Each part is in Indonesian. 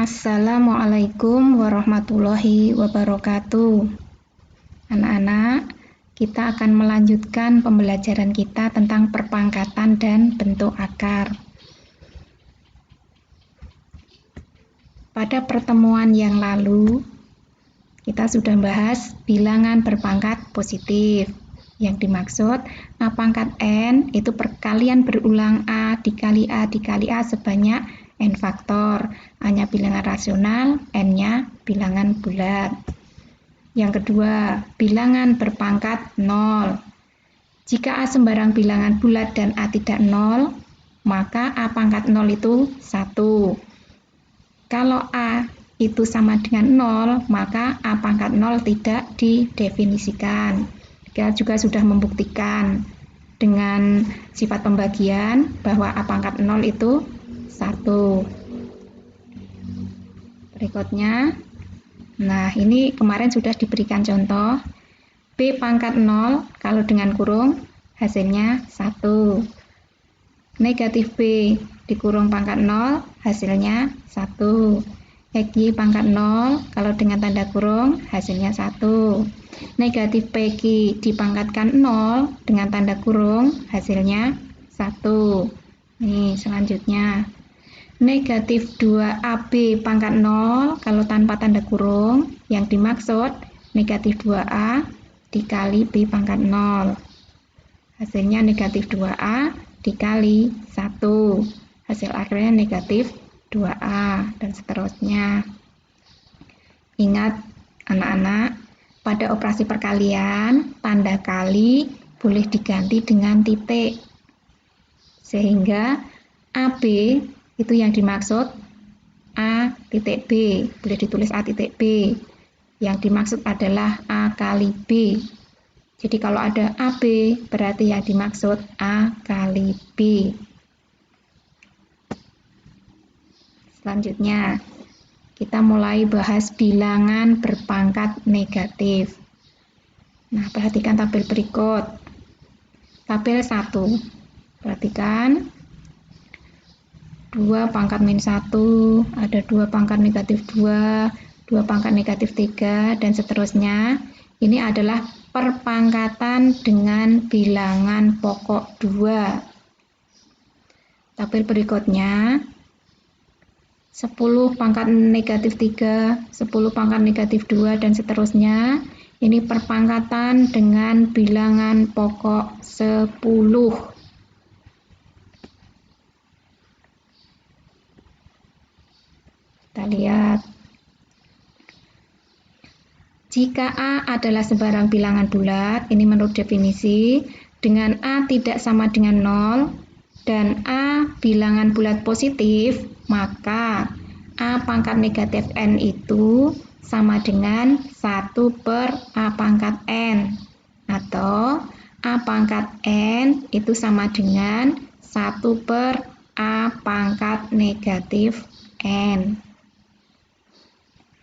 Assalamualaikum warahmatullahi wabarakatuh. Anak-anak, kita akan melanjutkan pembelajaran kita tentang perpangkatan dan bentuk akar. Pada pertemuan yang lalu, kita sudah bahas bilangan berpangkat positif. Yang dimaksud A pangkat N itu perkalian berulang A dikali A dikali A sebanyak N faktor. A-nya bilangan rasional, N-nya bilangan bulat. Yang kedua, bilangan berpangkat 0. Jika A sembarang bilangan bulat dan A tidak 0, maka A pangkat 0 itu 1. Kalau A itu sama dengan 0, maka A pangkat 0 tidak didefinisikan. Kita juga sudah membuktikan dengan sifat pembagian bahwa A pangkat 0 itu 1. Berikutnya, nah ini kemarin sudah diberikan contoh. B pangkat 0 kalau dengan kurung hasilnya 1. Negatif B dikurung pangkat 0 hasilnya 1. XY pangkat 0 kalau dengan tanda kurung hasilnya 1. Negatif PQ dipangkatkan 0 dengan tanda kurung hasilnya 1. Nih selanjutnya, negatif 2AB pangkat 0 kalau tanpa tanda kurung, yang dimaksud negatif 2A dikali B pangkat 0. Hasilnya negatif 2A dikali 1. Hasil akhirnya negatif 2A dan seterusnya. Ingat anak-anak, pada operasi perkalian tanda kali boleh diganti dengan titik, sehingga AB itu yang dimaksud A titik B, boleh ditulis A titik B. Yang dimaksud adalah A kali B. Jadi kalau ada AB berarti yang dimaksud A kali B. Selanjutnya, kita mulai bahas bilangan berpangkat negatif. Nah, perhatikan tabel berikut. Tabel 1. Perhatikan. 2 pangkat min 1, ada 2 pangkat negatif 2, 2 pangkat negatif 3, dan seterusnya. Ini adalah perpangkatan dengan bilangan pokok 2. Tabel berikutnya. 10 pangkat negatif 3, 10 pangkat negatif 2, dan seterusnya. Ini perpangkatan dengan bilangan pokok 10. Kita lihat. Jika A adalah sebarang bilangan bulat, ini menurut definisi, dengan A tidak sama dengan 0, dan A bilangan bulat positif, maka A pangkat negatif N itu sama dengan 1 per A pangkat N, atau A pangkat N itu sama dengan 1 per A pangkat negatif N.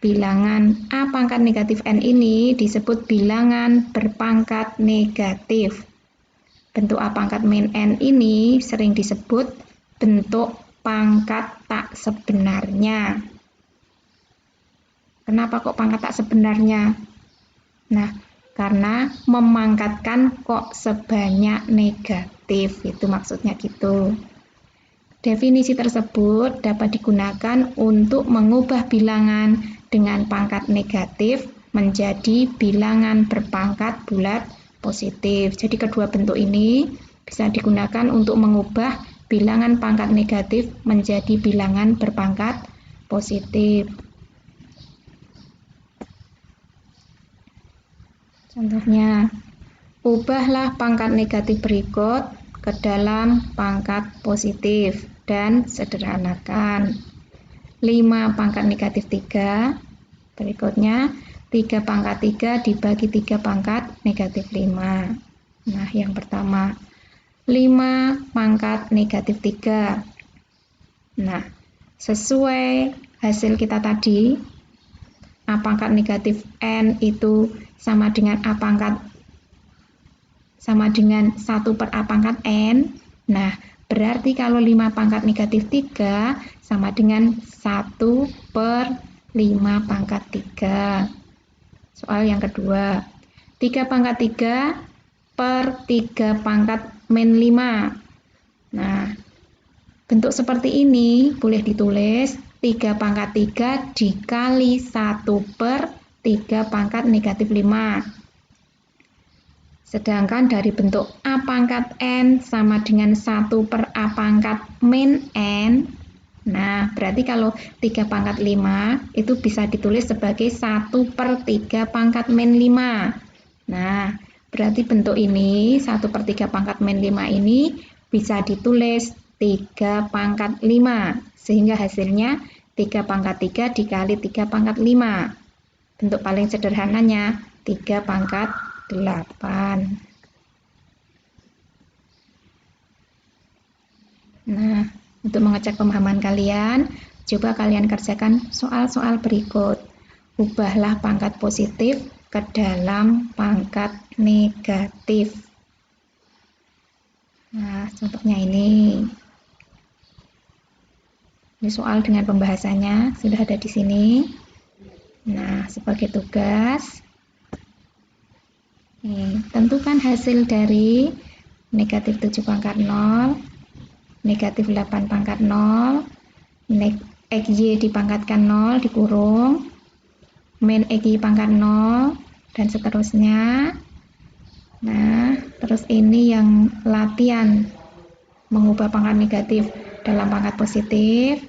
Bilangan A pangkat negatif N ini disebut bilangan berpangkat negatif. Bentuk A pangkat min N ini sering disebut bentuk pangkat tak sebenarnya. Kenapa kok pangkat tak sebenarnya? Nah, karena memangkatkan kok sebanyak negatif, itu maksudnya gitu. Definisi tersebut dapat digunakan untuk mengubah bilangan dengan pangkat negatif menjadi bilangan berpangkat bulat positif. Jadi kedua bentuk ini bisa digunakan untuk mengubah bilangan pangkat negatif menjadi bilangan berpangkat positif. Contohnya, ubahlah pangkat negatif berikut ke dalam pangkat positif dan sederhanakan. 5 pangkat negatif 3, berikutnya 3 pangkat 3 dibagi 3 pangkat negatif 5. Nah, yang pertama, 5 pangkat negatif 3. Nah, sesuai hasil kita tadi, A pangkat negatif N itu sama dengan A pangkat sama dengan 1 per A pangkat N. Nah, Berarti kalau 5 pangkat negatif 3 sama dengan 1/5 pangkat 3. Soal yang kedua, 3 pangkat 3 per 3 pangkat min 5. Nah, bentuk seperti ini boleh ditulis 3 pangkat 3 dikali 1/3 pangkat negatif 5. Sedangkan dari bentuk A pangkat N sama dengan 1/A pangkat min N. Nah, berarti kalau 3 pangkat 5 itu bisa ditulis sebagai 1/3 pangkat min 5. Nah, berarti bentuk ini 1/3 pangkat min 5 ini bisa ditulis 3 pangkat 5, sehingga hasilnya 3 pangkat 3 dikali 3 pangkat 5. Bentuk paling sederhananya 3 pangkat 8. Nah, untuk mengecek pemahaman kalian, coba kalian kerjakan soal-soal berikut. Ubahlah pangkat positif ke dalam pangkat negatif. Nah, contohnya ini. Ini soal dengan pembahasannya sudah ada di sini. Nah, sebagai tugas, tentukan hasil dari negatif 7 pangkat 0, negatif 8 pangkat 0, XY dipangkatkan 0 dikurung, min XY pangkat 0, dan seterusnya. Nah, terus ini yang latihan mengubah pangkat negatif dalam pangkat positif.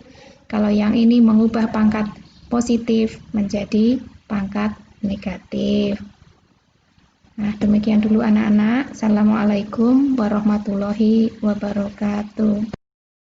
Kalau yang ini mengubah pangkat positif menjadi pangkat negatif. Nah, demikian dulu anak-anak. Assalamualaikum warahmatullahi wabarakatuh.